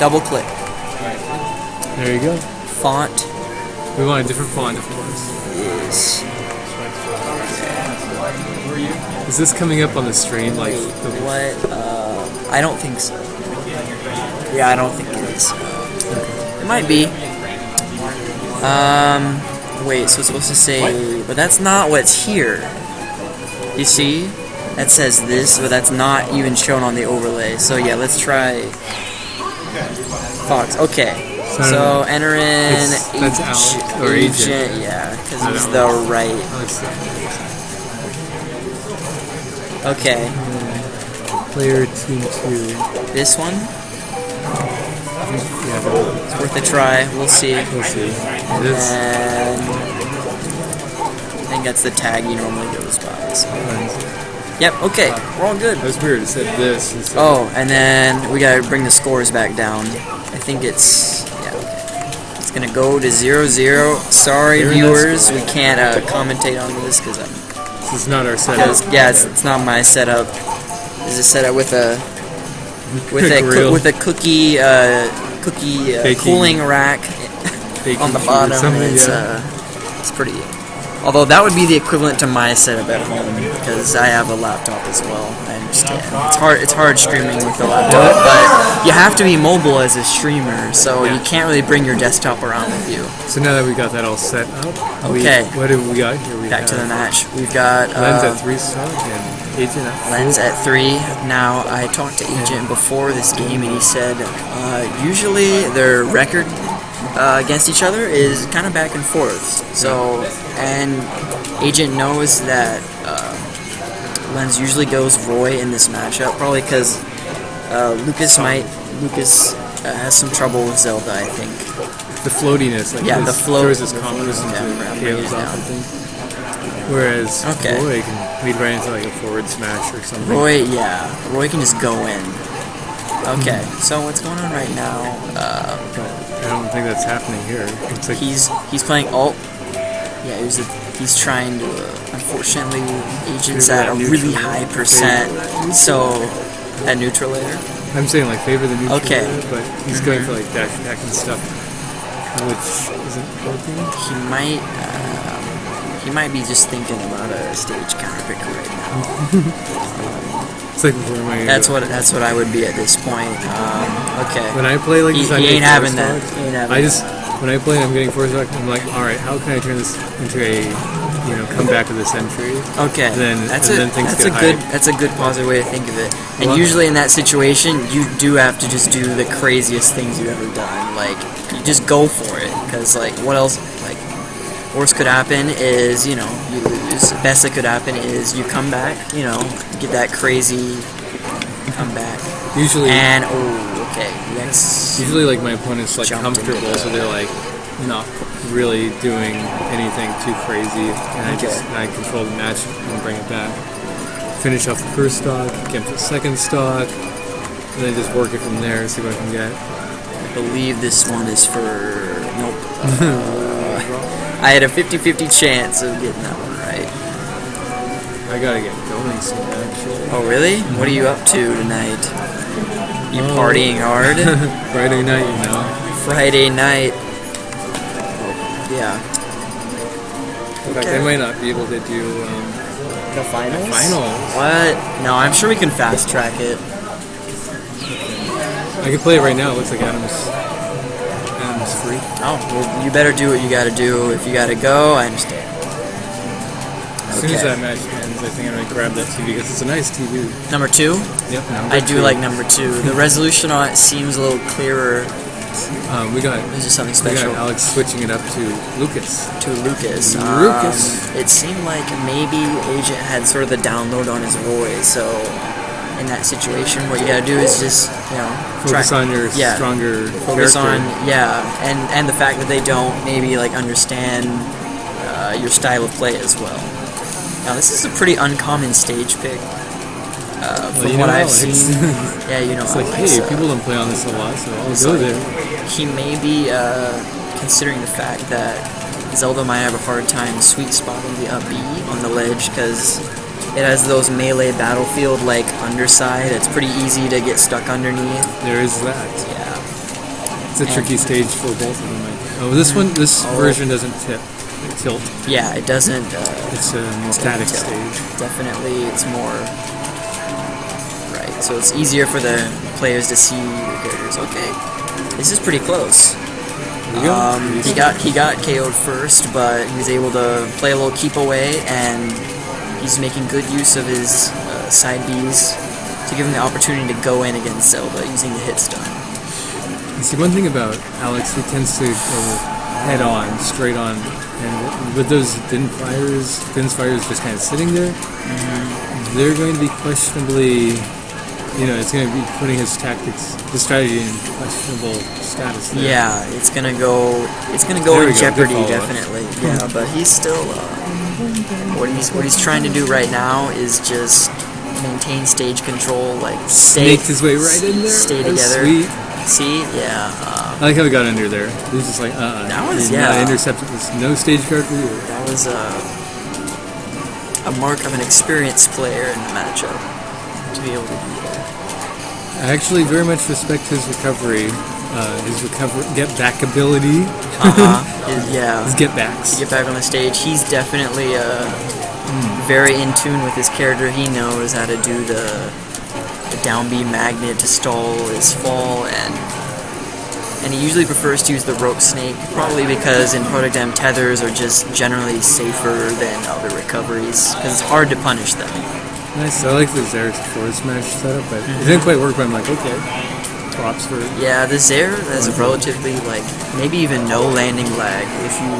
Double click. There you go. Font. We want a different font, of course. Is Is this coming up on the stream? Like what? I don't think so. Yeah, I don't think it is. It might be. Wait. So it's supposed to say, but that's not what's here. You see? That says this, but that's not even shown on the overlay. So yeah, let's try Fox. Okay. So enter in that's Alex, or agent. Yeah, because he's the right. Okay. Player team 2. This one? Yeah, It's worth a try. We'll see. we'll see. It is. And I think that's the tag he normally goes by. So. Yep, okay. We're all good. That was weird. It said this. Instead. Oh, and then we gotta bring the scores back down. I think it's... Yeah, okay. It's gonna go to 0-0. Sorry, viewers. We can't commentate on this because I'm... This is not our setup. Yeah, it's not my setup. This is set up with a cookie cooling rack on the bottom. It's pretty. Although that would be the equivalent to my setup at home because I have a laptop as well. I understand. It's hard streaming with the laptop, but you have to be mobile as a streamer, so you can't really bring your desktop around with you. So now that we got that all set up, okay. What have we got here? Back to the match. We've got Lens at 3 stock and Agent at 4. Lens at 3. Now I talked to Agent before this game, and he said usually their record against each other is kind of back and forth. So, and Agent knows that Lens usually goes Roy in this matchup, probably because Lucas has some trouble with Zelda, I think. The floatiness, like the float throws his confidence into chaos off, I think. Whereas Roy can lead right into like a forward smash or something. Roy can just go in. Okay, so what's going on right now? I don't think that's happening here. It's like he's playing ult. Yeah, he's trying to. Unfortunately, Agent's at a really high percent. So at neutral layer. I'm saying like favor the neutral layer, but he's going for like dash attack and stuff, which isn't working. He might be just thinking about a stage counter pick right now. It's like that's what I would be at this point. Okay. When I play like this, he ain't having that. When I play and I'm getting 4 stock, I'm like, all right, how can I turn this into a come back with a century? Okay. That's a good positive way to think of it. And usually in that situation, you do have to just do the craziest things you've ever done. Like you just go for it, because like what else? Like worst could happen is you lose. Best that could happen is you come back. Get that crazy comeback. Usually. And okay. Usually, like my opponent's like comfortable, so they're like not really doing anything too crazy, and I control the match and bring it back. Finish off the first stock, get to the second stock, and then just work it from there. See what I can get. I believe this one is for nope. I had a 50-50 chance of getting that one right. I gotta get going soon, actually. Oh really? What are you up to tonight? You partying hard? Friday night, Friday night. Yeah. In fact, I might not be able to do the finals. What? No, I'm sure we can fast track it. I can play it right now. It looks like Adam's free. Oh, well, you better do what you gotta do. If you gotta go, I understand. As soon as that match ends, I think I'm gonna grab that TV because it's a nice TV. Number 2? Yep. I do like number 2. The resolution on it seems a little clearer. This is something special. We got Alex switching it up to Lucas. It seemed like maybe Agent had sort of the download on his voice, so in that situation, what you gotta do is just focus on your stronger focus character. on and the fact that they don't maybe like understand your style of play as well. Now this is a pretty uncommon stage pick. From what I've seen, it's like, hey, people don't play on this a lot, so I'll go there. He may be considering the fact that Zelda might have a hard time sweet spotting the up B on the ledge because it has those melee battlefield like underside. It's pretty easy to get stuck underneath. There is that. Yeah. It's a tricky stage for both of them. This version doesn't tilt. Yeah, it doesn't. It's a more static stage. Definitely, it's more. Right, so it's easier for the players to see your characters. Okay, this is pretty close. He got KO'd first, but he was able to play a little keep away, and he's making good use of his side Bs to give him the opportunity to go in against Zelda using the hit stun. You see, one thing about Alex, he tends to go head on, straight on, and with those Din fires just kind of sitting there, they're going to be questionably, it's going to be putting his strategy in questionable status there. Yeah, it's gonna go in jeopardy, definitely. Yeah, but he's still what he's trying to do right now is just maintain stage control, like snaked his way right in there. Stay together. Sweet. See, yeah. I like how he got under there. He was just like, That was intercepted. There's no stage guard for you. That was a mark of an experienced player in the matchup to be able to do that. I actually very much respect his recovery. His get back ability. His get backs. To get back on the stage. He's definitely very in tune with his character. He knows how to do the down B magnet to stall his fall, and he usually prefers to use the rope snake, probably because in Product M tethers are just generally safer than other recoveries, because it's hard to punish them. Nice. I like the Zare's forward smash setup, but it didn't quite work. But I'm like, okay, props for. Yeah, the Zare has a relatively maybe even no landing lag if you.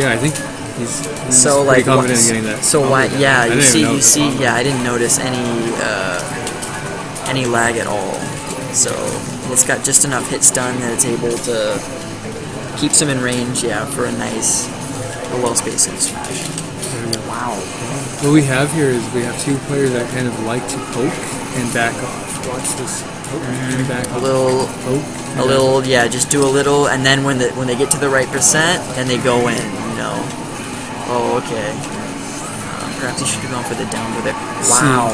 Yeah, I think he's so pretty confident in getting that. So why? Yeah, you see. Yeah, I didn't notice any lag at all. So it's got just enough hit stun that it's able to keeps him in range. Yeah, for a well-spaced smash. Wow. What we have here is we have two players that kind of like to poke and back off. Watch this. Poke, back off. A little, yeah. Just do a little, and then when they get to the right percent, then they go in. Oh, okay. Perhaps he should have gone for the down with it. Wow.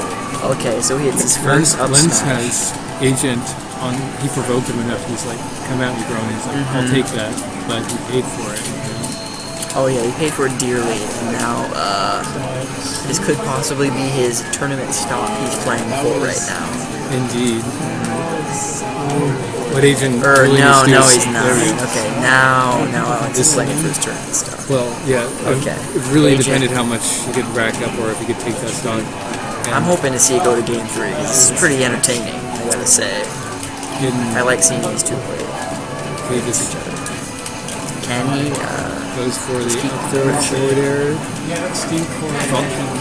Okay, so he hits his first up Lens smash. has Agent on. He provoked him enough. He's like, "Come at me, bro." And he's like, "I'll take that," but he paid for it. Oh yeah, he paid for it dearly, and now this could possibly be his tournament stock he's playing for right now. Indeed. What Agent really no, he's not. Okay, now Alex is playing for his tournament stock. Well, yeah. Okay. It really depended how much he could rack up, or if he could take that stock. I'm hoping to see it go to game 3. It's pretty entertaining, I gotta say. I like seeing these two play against each other. Can he? Goes for the up throw forward air.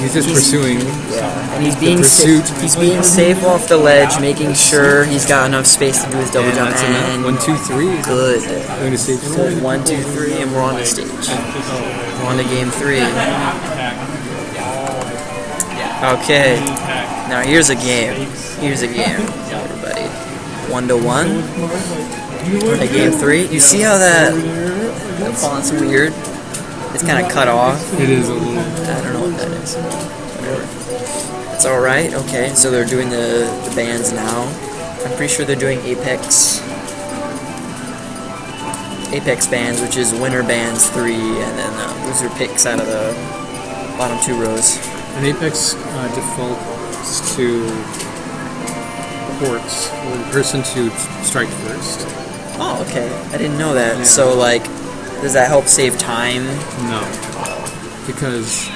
He's just pursuing. Yeah, and he's being safe off the ledge, making sure he's got enough space to do his double jump. And 1, 2, 3. Good. Going to stage 3. 1, 2, 3, and we're on the stage. We're on to game 3. Okay. Now here's a game. Everybody. 1-1. At game 3. You see how that font's weird? It's kind of cut off. It is a little. I don't know what that is. Whatever. It's alright. Okay, so they're doing the bands now. I'm pretty sure they're doing Apex bands, which is winner bands 3, and then loser picks out of the bottom 2 rows. And Apex defaults to ports for the person to strike first. Oh, okay. I didn't know that. Yeah. So, does that help save time? No, because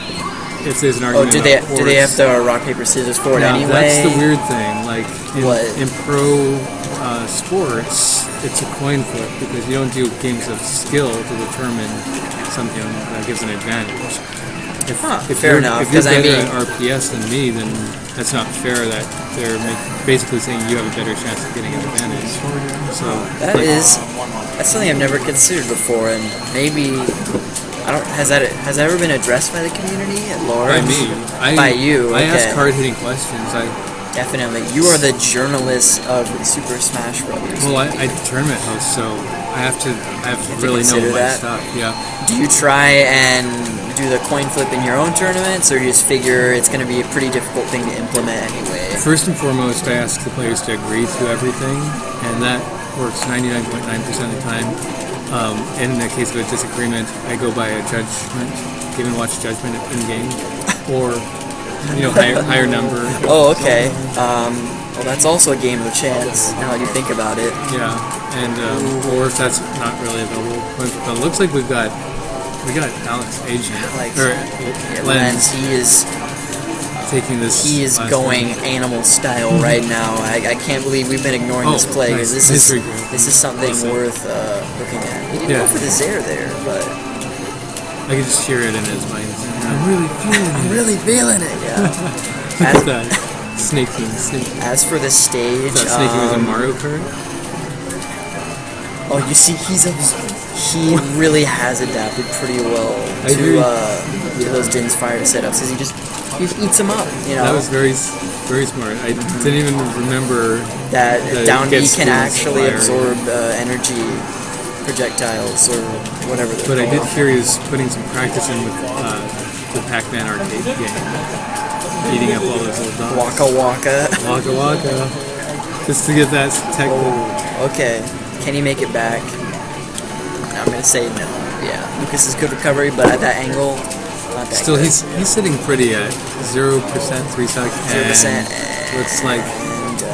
if there's an argument, do they have to rock paper scissors for it anyway? That's the weird thing. Like in pro sports, it's a coin flip because you don't do games of skill to determine something that gives an advantage. If fair enough. If you're better at RPS than me, then that's not fair. That they're basically saying you have a better chance of getting an advantage. So that's something I've never considered before, and maybe has that ever been addressed by the community at large? By me. By you. Okay. I ask hard-hitting questions. Definitely. You are the journalist of Super Smash Brothers. Well, I tournament host, so I have to really know my stuff. Yeah. Do you try and do the coin flip in your own tournaments, or do you just figure it's going to be a pretty difficult thing to implement anyway? First and foremost, I ask the players to agree to everything, and that works 99.9% of the time. In the case of a disagreement, I go by a judgment, Game & Watch judgment in game, or higher number. Oh, okay. Well, that's also a game of chance. Now that you think about it. Yeah, and or if that's not really available, but it looks like we got Alex Agent Lens. He is taking this. He is going animal style right now. I can't believe we've been ignoring this play. Nice. This is something worth looking at. He didn't go for the Zare there, but I could just hear it in his mind. I'm really feeling it. Yeah. Snaking. As for the stage, Snaking was a Mario Kart. Oh, you see, he really has adapted pretty well to those Din's fire setups. Because he eats them up. That was very, very smart. I didn't even remember that down B can actually fire. absorb energy projectiles or whatever. But I did hear he was putting some practice in with the Pac-Man arcade game, eating up all those little dogs. Waka Waka. Just to get that technical. Oh, okay. Can he make it back? I'm gonna say no. Yeah, Lucas is good recovery, but at that angle, not that still, good. he's sitting pretty at 0%, 3 seconds. 0%. Looks like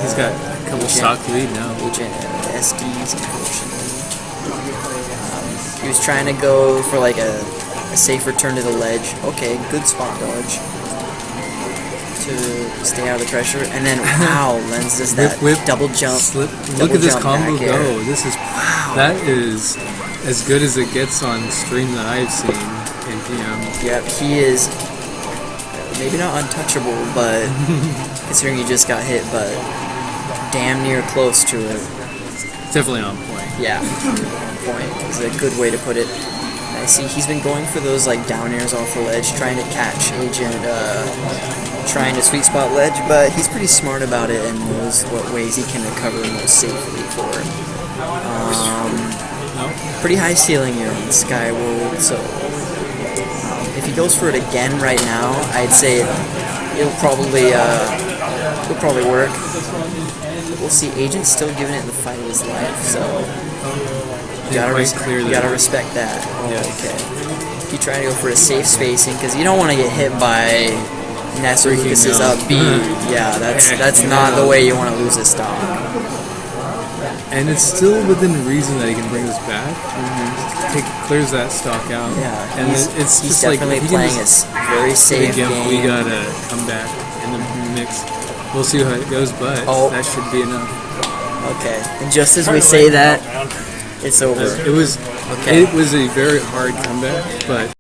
he's got a couple stock lead now. Agent SDs, unfortunately. He was trying to go for like a safe return to the ledge. Okay, good spot dodge to stay out of the pressure, and then wow, Lens does that whip, double jump. Look at this combo go. This is that is as good as it gets on stream that I've seen in PM. Yep, he is maybe not untouchable, but considering he just got hit, but damn near close to it. Definitely on point. Yeah, on point is a good way to put it. I see he's been going for those like down airs off the ledge, trying to catch Agent, trying to sweet spot ledge, but he's pretty smart about it and knows what ways he can recover most safely for it. Pretty high ceiling here on Skyward, so if he goes for it again right now, I'd say it'll probably work. We'll see. Agent's still giving it the fight of his life, so you gotta respect that. Okay. You try to go for a safe spacing because you don't want to get hit by Ness or Lucas's up B. Yeah, that's not the way you want to lose a stock. And it's still within reason that he can bring this back. Clears that stock out. Yeah, and it's he's just definitely like playing a very safe game. We gotta come back in the mix. We'll see how it goes, but that should be enough. Okay, and just as we say that, it's over. It was a very hard comeback, but